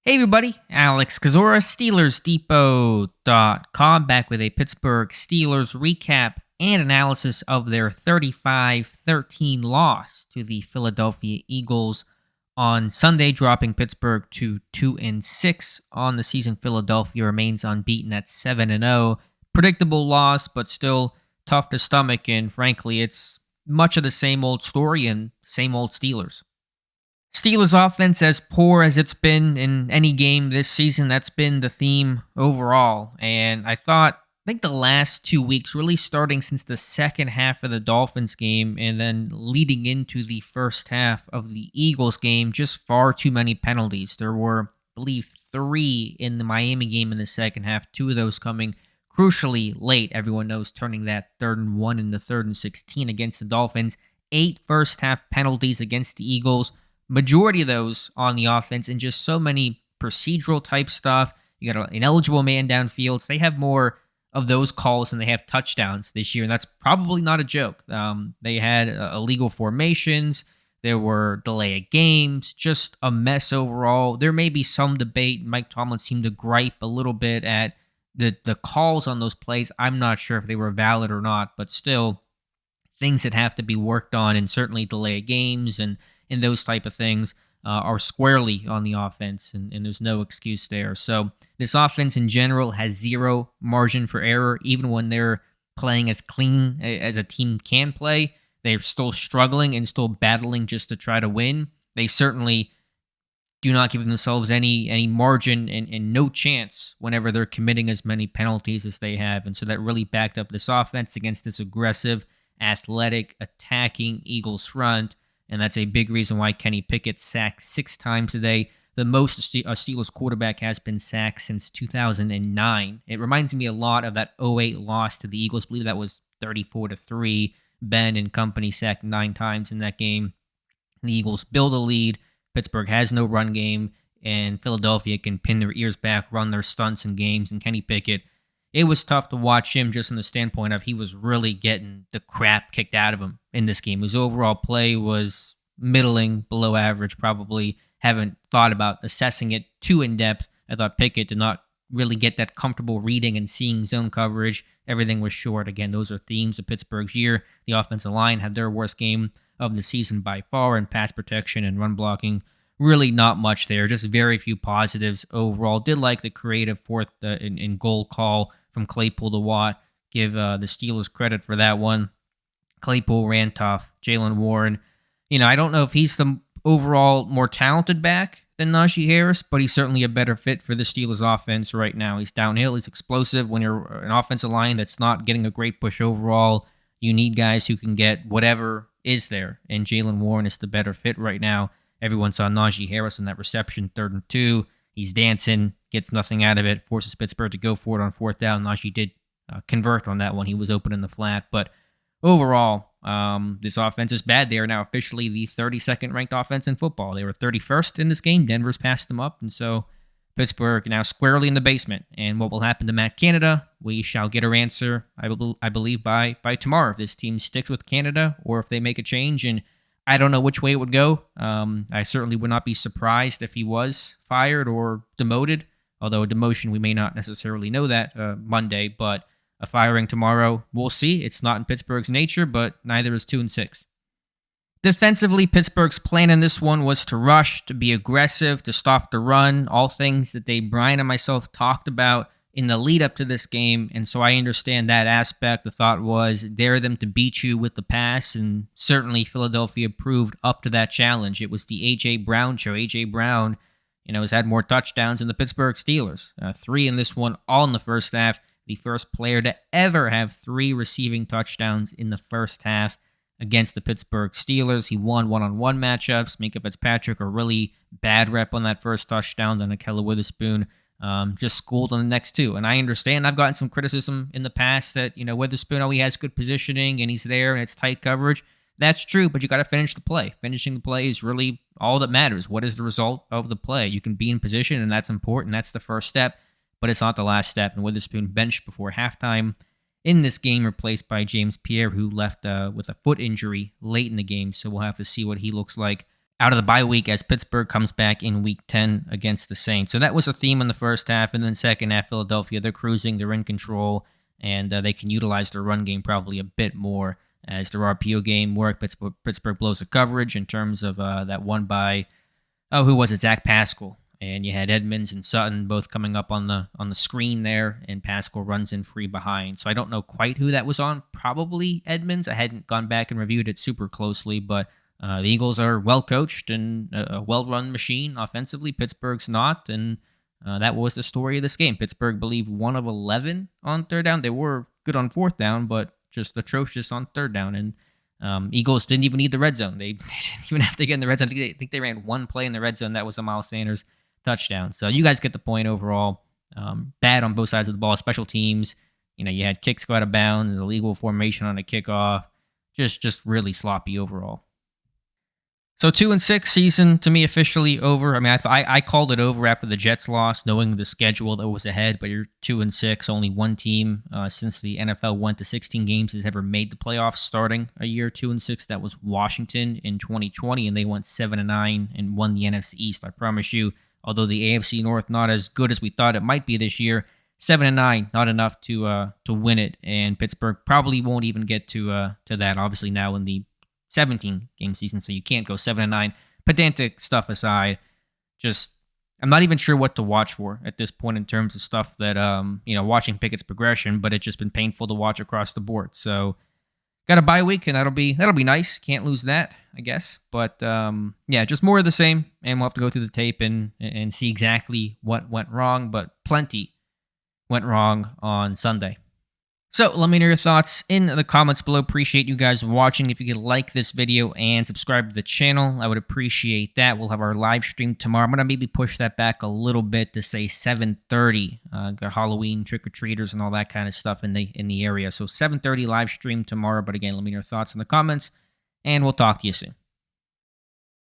Hey everybody, Alex Kazora, SteelersDepot.com, back with a Pittsburgh Steelers recap and analysis of their 35-13 loss to the Philadelphia Eagles on Sunday, dropping Pittsburgh to 2-6 on the season. Philadelphia remains unbeaten at 7-0. Predictable loss, but still tough to stomach, and frankly, it's much of the same old story and same old Steelers. Steelers offense as poor as it's been in any game this season. That's been the theme overall. And I think the last 2 weeks, really starting since the second half of the Dolphins game and then leading into the first half of the Eagles game, just far too many penalties. There were, I believe, 3 in the Miami game in the second half, 2 of those coming crucially late. Everyone knows, turning that 3rd and 1 into 3rd and 16 against the Dolphins. 8 first half penalties against the Eagles. Majority of those on the offense, and just so many procedural type stuff. You got an ineligible man downfield. So they have more of those calls than they have touchdowns this year, and that's probably not a joke. They had illegal formations. There were delay of games, just a mess overall. There may be some debate. Mike Tomlin seemed to gripe a little bit at the calls on those plays. I'm not sure if they were valid or not, but still things that have to be worked on, and certainly delay of games and those type of things are squarely on the offense, and there's no excuse there. So this offense in general has zero margin for error. Even when they're playing as clean as a team can play, they're still struggling and still battling just to try to win. They certainly do not give themselves any margin and no chance whenever they're committing as many penalties as they have. And so that really backed up this offense against this aggressive, athletic, attacking Eagles front. And that's a big reason why Kenny Pickett sacked 6 times today. The most a Steelers quarterback has been sacked since 2009. It reminds me a lot of that 2008 loss to the Eagles. I believe that was 34-3. Ben and company sacked 9 times in that game. The Eagles build a lead. Pittsburgh has no run game, and Philadelphia can pin their ears back, run their stunts and games. And Kenny Pickett, it was tough to watch him just from the standpoint of he was really getting the crap kicked out of him in this game. His overall play was middling, below average, probably. Haven't thought about assessing it too in-depth. I thought Pickett did not really get that comfortable reading and seeing zone coverage. Everything was short. Again, those are themes of Pittsburgh's year. The offensive line had their worst game of the season by far in pass protection and run blocking. Really not much there. Just very few positives overall. Did like the creative fourth and goal call from Claypool to Watt. Give the Steelers credit for that one. Claypool ran tough. Jaylen Warren, I don't know if he's the overall more talented back than Najee Harris, but he's certainly a better fit for the Steelers offense right now. He's downhill. He's explosive. When you're an offensive line that's not getting a great push overall, you need guys who can get whatever is there, and Jaylen Warren is the better fit right now. Everyone saw Najee Harris in that reception, 3rd and 2. He's dancing, gets nothing out of it, forces Pittsburgh to go for it on 4th down. Najee did convert on that one. He was open in the flat. But overall, this offense is bad. They are now officially the 32nd ranked offense in football. They were 31st in this game. Denver's passed them up. And so Pittsburgh now squarely in the basement. And what will happen to Matt Canada? We shall get our answer, I believe, by tomorrow, if this team sticks with Canada or if they make a change. And I don't know which way it would go. I certainly would not be surprised if he was fired or demoted, although a demotion, we may not necessarily know that Monday, but a firing tomorrow, we'll see. It's not in Pittsburgh's nature, but neither is 2-6. Defensively, Pittsburgh's plan in this one was to rush, to be aggressive, to stop the run, all things that Brian and myself talked about in the lead up to this game, and so I understand that aspect. The thought was dare them to beat you with the pass, and certainly Philadelphia proved up to that challenge. It was the A.J. Brown show. A.J. Brown, has had more touchdowns than the Pittsburgh Steelers. 3 in this one, all in the first half. The first player to ever have 3 receiving touchdowns in the first half against the Pittsburgh Steelers. He won one-on-one matchups. Minkah Fitzpatrick, a really bad rep on that first touchdown. Then Akella Witherspoon just schooled on the next 2. And I understand I've gotten some criticism in the past that, Witherspoon, he has good positioning and he's there and it's tight coverage. That's true, but you got to finish the play. Finishing the play is really all that matters. What is the result of the play? You can be in position, and that's important. That's the first step, but it's not the last step. And Witherspoon benched before halftime in this game, replaced by James Pierre, who left with a foot injury late in the game. So we'll have to see what he looks like out of the bye week as Pittsburgh comes back in week 10 against the Saints. So that was a theme in the first half. And then second half, Philadelphia, they're cruising, they're in control, and they can utilize their run game probably a bit more as their RPO game work. Pittsburgh blows the coverage in terms of that one by, who was it? Zach Pascal. And you had Edmonds and Sutton both coming up on the screen there, and Pascal runs in free behind. So I don't know quite who that was on. Probably Edmonds. I hadn't gone back and reviewed it super closely, but the Eagles are well coached and a well-run machine offensively. Pittsburgh's not, and that was the story of this game. Pittsburgh, I believe, 1 of 11 on third down. They were good on fourth down, but just atrocious on third down. And Eagles didn't even need the red zone. They didn't even have to get in the red zone. I think they ran one play in the red zone. That was a Miles Sanders touchdown. So you guys get the point overall. Bad on both sides of the ball. Special teams, you had kicks go out of bounds, illegal formation on a kickoff. Just really sloppy overall. So 2-6 season to me officially over. I mean, I called it over after the Jets loss, knowing the schedule that was ahead. But you're 2-6. Only one team since the NFL went to 16 games has ever made the playoffs starting a year 2-6. That was Washington in 2020, and they went 7-9 and won the NFC East. I promise you. Although the AFC North not as good as we thought it might be this year, 7-9 not enough to win it, and Pittsburgh probably won't even get to that. Obviously now in the 17 game season, so you can't go 7-9. Pedantic stuff aside, just I'm not even sure what to watch for at this point in terms of stuff that watching Pickett's progression, but it's just been painful to watch across the board. So got a bye week, and that'll be nice. Can't lose that, I guess. But yeah, just more of the same, and we'll have to go through the tape and see exactly what went wrong. But plenty went wrong on Sunday. So let me know your thoughts in the comments below. Appreciate you guys watching. If you could like this video and subscribe to the channel, I would appreciate that. We'll have our live stream tomorrow. I'm going to maybe push that back a little bit to say 7:30. Got Halloween trick-or-treaters and all that kind of stuff in the area. So 7:30 live stream tomorrow. But again, let me know your thoughts in the comments, and we'll talk to you soon.